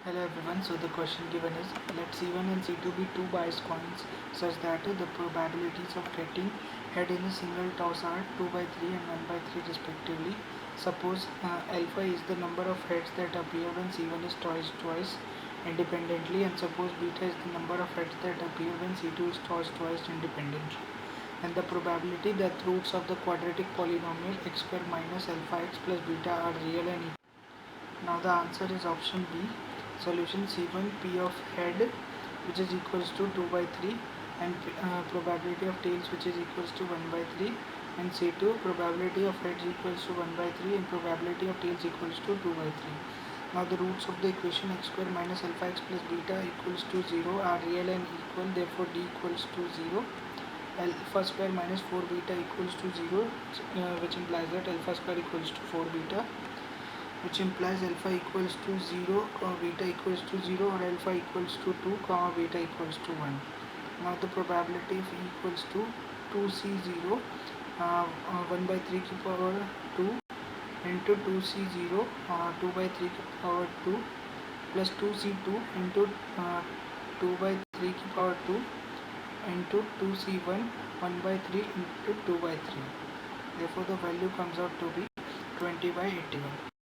Hello everyone, so the question given is let C1 and C2 be two biased coins such that the probabilities of getting head in a single toss are 2 by 3 and 1 by 3 respectively. Suppose alpha is the number of heads that appear when C1 is tossed twice independently, and suppose beta is the number of heads that appear when C2 is tossed twice independently. And the probability that roots of the quadratic polynomial x square minus alpha x plus beta are real and equal. Now the answer is option B. Solution C1 P of head which is equals to 2 by 3 and probability of tails which is equals to 1 by 3, and C2 probability of heads equals to 1 by 3 and probability of tails equals to 2 by 3. Now the roots of the equation x square minus alpha x plus beta equals to 0 are real and equal, therefore D equals to 0. Alpha square minus 4 beta equals to 0, which implies that alpha square equals to 4 beta, which implies alpha equals to 0, beta equals to 0, or alpha equals to 2, beta equals to 1. Now the probability of E equals to 2C0, 1 by 3 की power 2 into 2C0, 2 by 3 की power 2 plus 2C2 into 2 by 3 की power 2 into 2C1, 1 by 3 into 2 by 3. Therefore the value comes out to be 20 by 81.